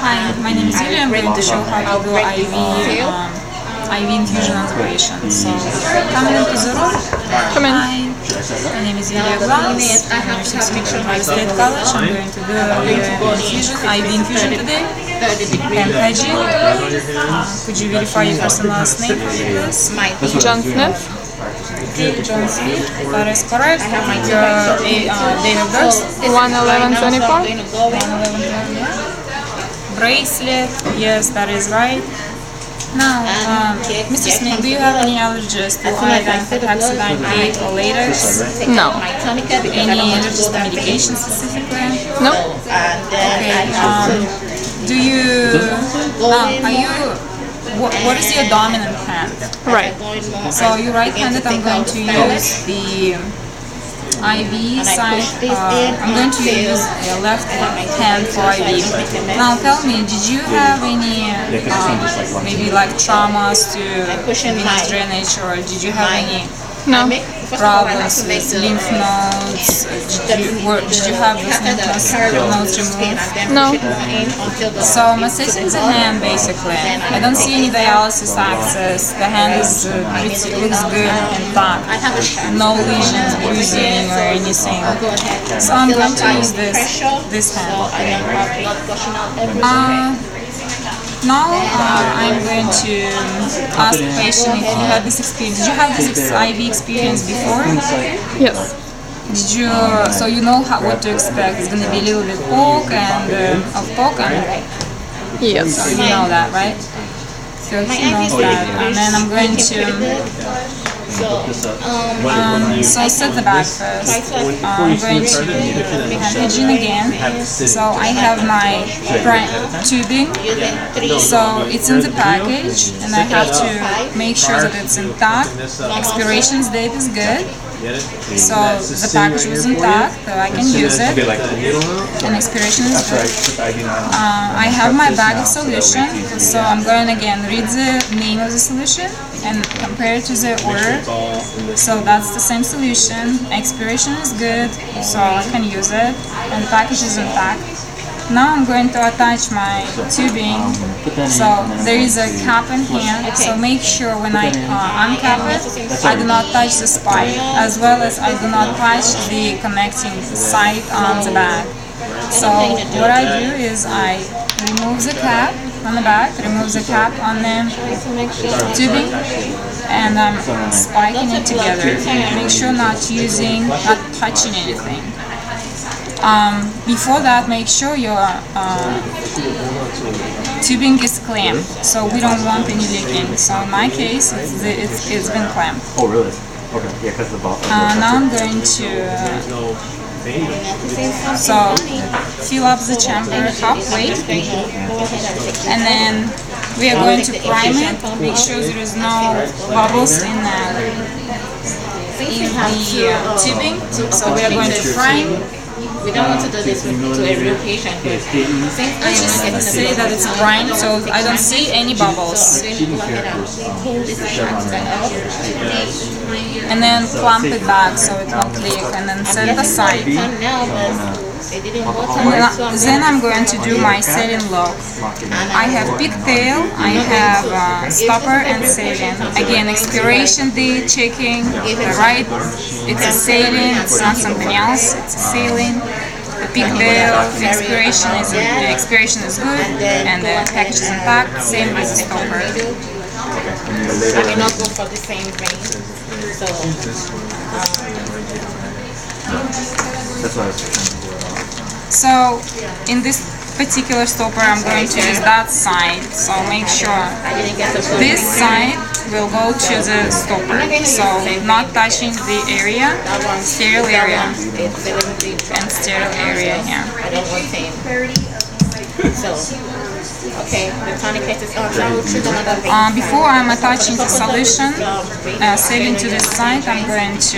Hi, my name is Julia. I'm going to show how to do IV infusion operation. So, come into the room. Come in. Hi, my name is Julia Glass. I'm a student at State College. I'm going to do IV infusion today. And hygiene. Could you verify your first and last name for me, please? John Smith. Okay, John Smith. That is correct. Your date of birth. 1/11/24. 1/11/24. Bracelet, yes, that is right. Now, Mr. Smith, do you have any allergies to iodine, heptaxidine, 8 or later? No. Any allergies to medication specifically? No. Okay, do you, what is your dominant hand? Right. So you're right-handed. I'm going to use the IV side. I'm going to use your left hand for IV. Now tell me, did you have any maybe like traumas to venous drainage, or did you have any problems with lymph nodes? Did you have those lymph nodes removed? No. So I'm assessing the hand basically. I don't see any dialysis access. The hand is looks good and intact. No lesions, bruising or anything. So I'm going to use this hand. Now I'm going to ask the patient if you had this experience. Did you have this IV experience before? Yes. Did you? So you know what to expect. It's going to be a little bit poke and Yes. so you know that, right? So he knows that, and then I'm going to. So set the back first. I'm going to hand hygiene again. So I have my tubing. So it's in the package, and I have to make sure that it's intact. Expiration date is good. So the package was intact, so I can use it. And expiration is good. I have my bag of solution, so I'm going to again read the name of the solution and compare it to the order. So that's the same solution. Expiration is good, so I can use it, and the package is intact. Now I'm going to attach my tubing. So there is a cap in here, so make sure when I uncap it, I do not touch the spike, as well as I do not touch the connecting side on the bag. So what I do is I remove the cap on the back, remove the cap on the tubing, and I'm spiking it together. Make sure not touching anything. Before that, make sure your tubing is clamped, so we don't want any leaking. So in my case, it's been clamped. Oh, really? Okay, yeah, because the bottom. Now I'm going to fill up the chamber halfway, and then we are going to prime it. Make sure there is no bubbles in the tubing. So we are going to prime. We don't want to do this to a real patient. I just say that it's primed, so I don't see any bubbles. And then clamp it back so it won't leak, and then set it aside. Then I'm going to do my setting lock. I have pigtail, I have stopper and setting. Again, expiration date checking, the right, it's a setting, it's not something else, it's a sealing. The pigtail, the expiration is good, and the package is intact, same as the stopper. I cannot go for the same thing. So, That's what I was thinking. So in this particular stopper, I'm going to use that side. So make sure this side will go to the stopper. So not touching the area, sterile area, and sterile area here. I don't want same. So, okay, the tourniquet is on. So choose another vein. Before I'm attaching the solution, setting to this side, I'm going to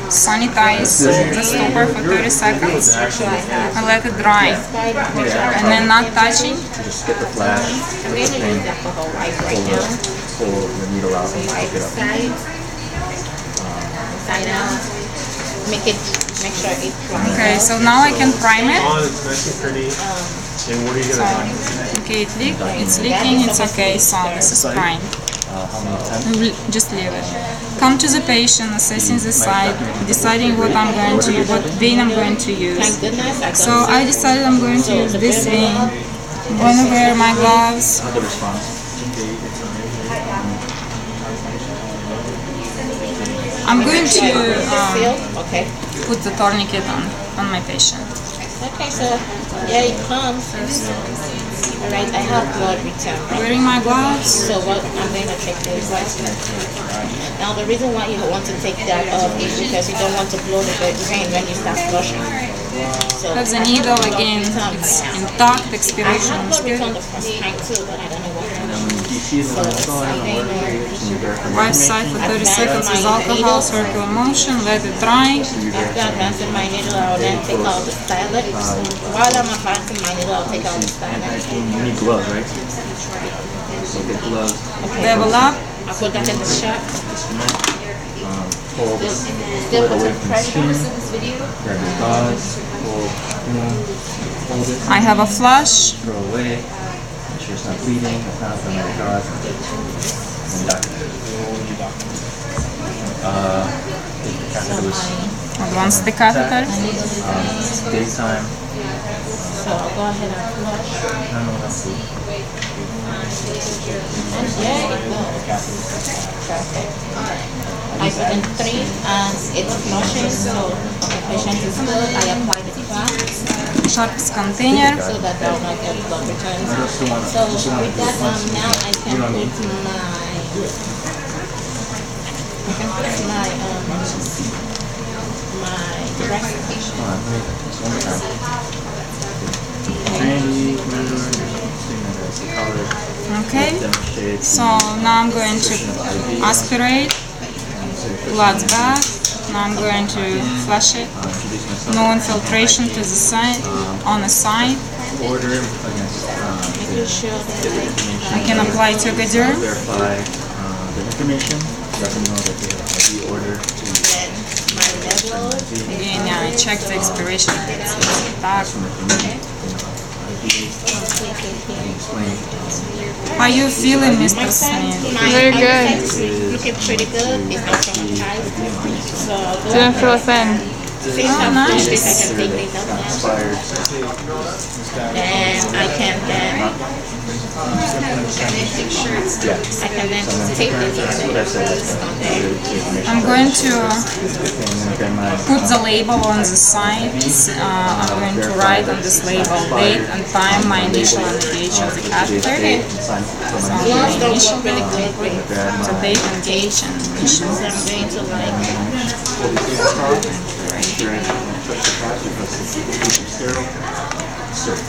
sanitize the stopper for 30 seconds and let it dry. And then not touching. Just get the flash. I'm going to use alcohol right now. Pull the needle out and Right pick it up. Side out. Make sure it's dry. Okay, so now I can prime it. So, okay, it's leaking, it's okay, so this is fine. Just leave it. Come to the patient, assessing the site, deciding what vein I'm going to use. So I decided I'm going to use this vein. I'm going to wear my gloves. I'm going to put the tourniquet on my patient. Okay, so yeah, it comes. Alright, I have blood return. Wearing my gloves. So what I'm going to take this. Now the reason why you want to take that off is because you don't want to blow the vein when you start flushing. So Have the needle again. It's intact. Expiration is good. on the first time too, but I don't know what Wipe side for 30 seconds with alcohol, circular motion, let it dry. After advancing my needle, I'll then take out the stylet. While I'm advancing my needle, I'll take out the stylet. You need gloves, right? So get gloves. Level up. I'll put that in the shot. Pull Still put some pressure. grab your gauze, pull, hold it, I have a flush. throw away, make sure it's not bleeding, if not, then let it gauze, and document it. Take the catheter was Advance the catheter. daytime. So I'll go ahead and flush. No, that's it. And yeah, it goes. Perfect. I put in 3 and it's flushing, so the patient is good. I apply the clamp Sharps container. so that I will not get blood returns. So with that, now I can put my Okay. So now I'm going to aspirate. Blood's back. Now I'm going to flush it. No infiltration to the side, on the side. Order against making sure that I can apply Togaderm. verify the information, let them know that they have the order to my level. Again, yeah, I check the expiration. It's back. explain. How you feeling, Mr. Smith? Very good. Looking pretty good. It's not traumatized. So Didn't feel a thing. since Oh, I've nice. finished this, I can take this out now. Expired. And I can then take this on there. I'm going to Okay, my put the label on the side. I'm going to write on this label date and time, my initial and the gauge of the catheter. sign for So my my Don't initial work really good with grab the my date and gauge and initial. so I'm going to like touch the patch because it's keep it sterile. Insert.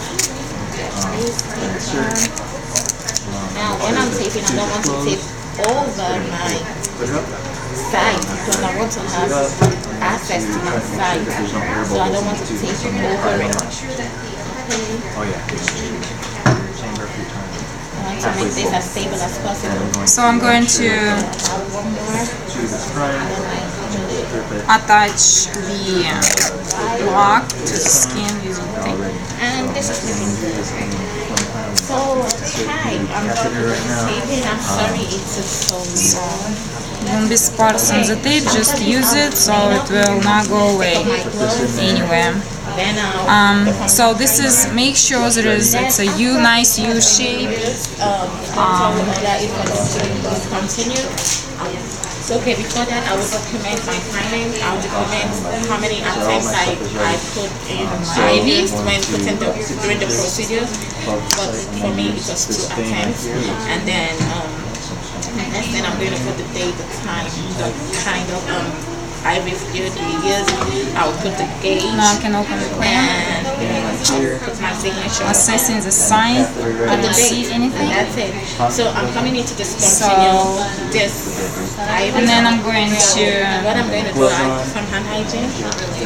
Insert. now when I'm taping, I don't want to tape over my Put it up. side because I want to have access to my side. So I don't want to tape over it. Oh yeah. Chamber for time. I want to make this as stable as possible. So I'm going to One more. Choose this prime. attach the block to the skin using tape. And this is looking good. So, hi, I'm taping. I'm sorry it's so long. Don't be sparse on the tape, just use it so it will not go away anywhere. Then I'll So this is, make sure it's a nice U shape. that is going to continue. So okay, before that I will document my findings. I'll document how many attempts I put in IVs when during the procedure. But for me it was 2 attempts. And then next thing I'm going to put the date, the time, the kind of IV fluid we use. I'll put the gauge Now I can open the clamp. and put my signature. Assessing the sign. I On the don't see date, anything. and that's it. So I'm coming in to discontinue this IV. And then I'm going to, What I'm going to do, I put some hand hygiene.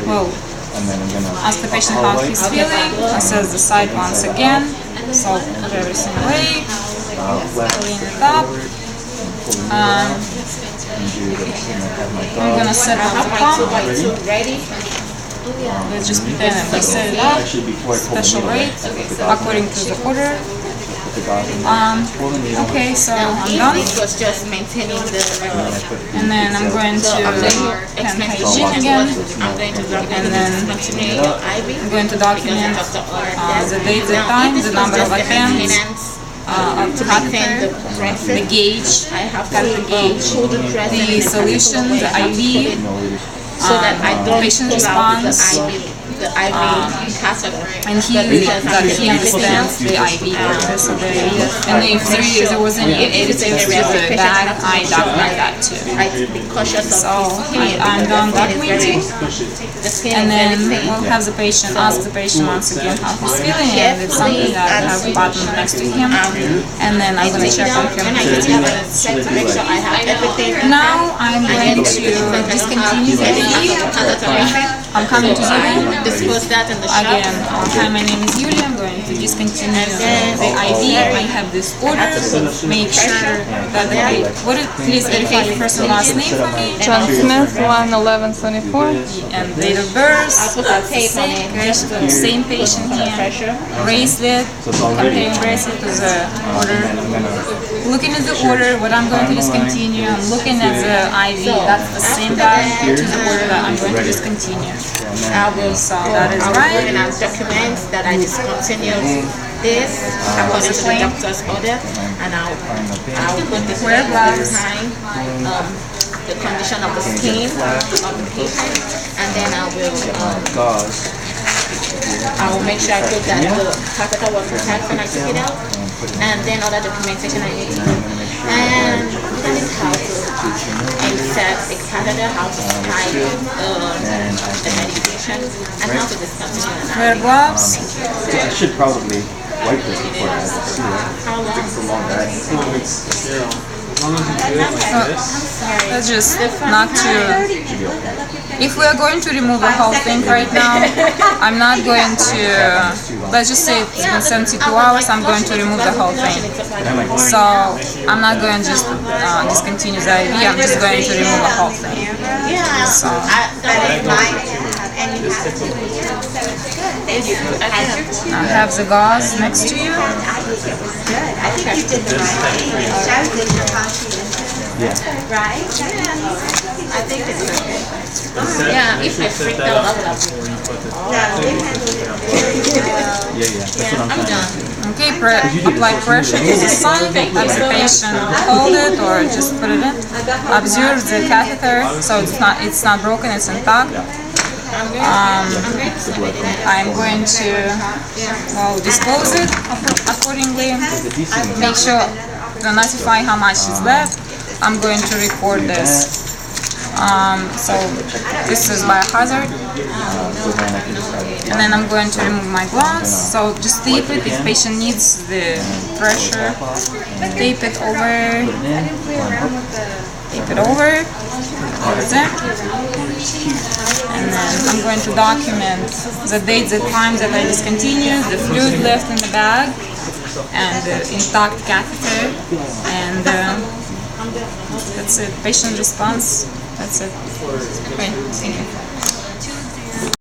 well, And then I'm gonna ask the patient how he's feeling. Assess the site once again. So put everything away. Clean it up. and do the have my I'm gonna set I up have the my pump. 2x2 ready. let's just pretend that we set it up. Actually, before I pull the Special needle, rate I put the gauze according in. to the order. Put the gauze in. Pull the needle. Okay, so Now, I'm if done. it was just maintaining the And then I'm going to hand hygiene again. I'm going to document And then continue your IV. I'm going to document the date, the Now, time, if the this number was of just the attempts, maintenance of to the maintain the catheter, the pressure, gauge, I have to catheter gauge, pull the dress in the a solution, particular way. the I have to put IV, it so that I don't patient pull out the response, IV catheter. and he understands the IV catheter, so and if there was any additives to the bag, I document that too. I be cautious So of his skin. I'm done documenting, The skin and is then very thin. we'll have the patient ask the patient once again how he's feeling, and it's something that I have a button next to him, and then I'm gonna check on him When I for get 2 out, minutes. check to make sure I have everything. Now I'm going to discontinue the IV. I'm coming to the room. Dispose that in the shop. Again, hi, my name is Yulia. I'm going to discontinue the IV. I have this order. Make sure that please verify your first and last name for me. John Smith, 1/11/74. And date of birth. Put the tape on it. Same patient here. Pressure. Bracelet. Comparing bracelet to the order. Looking at the order, what I'm going to discontinue. I'm looking at the IV. That's the same bag to the order that I'm going to discontinue. I will That is right. and I'll document that I discontinued this according to the doctor's order, and I'll put the Wear gloves. behind the condition of the skin of the patient, and then I will make sure I put that the catheter was intact when I took it out, and then other documentation I need to do. And that is how to insert a catheter, how to tie the medication, and how to discontinue an Wear IV. gloves. I should probably wipe this before I see it. How long? It's a long ride. Let's just not to. If we are going to remove the whole thing right now, I'm not going to. Let's just say it's been 72 hours. I'm going to remove the whole thing. So I'm not going to just discontinue the IV. I'm just going to remove the whole thing. Yeah, So I have the gauze next to you. I think you did the right thing. Shows that you're conscious. Right? I think it's okay. yeah, if I freaked out, I would have. That's what I'm done. Okay, apply pressure to the site, have the patient hold it or just put it in. Observe the catheter, so it's not broken, it's intact. I'm going to dispose it accordingly. Make sure to notify how much is left. I'm going to record this. So this is biohazard. And then I'm going to remove my gloves. So just tape it if patient needs the pressure. Tape it over. Tape it over. That's it. And then I'm going to document the date, the time that I discontinued, the fluid left in the bag, and the intact catheter, and that's it. Patient response. That's it. Okay, thank you.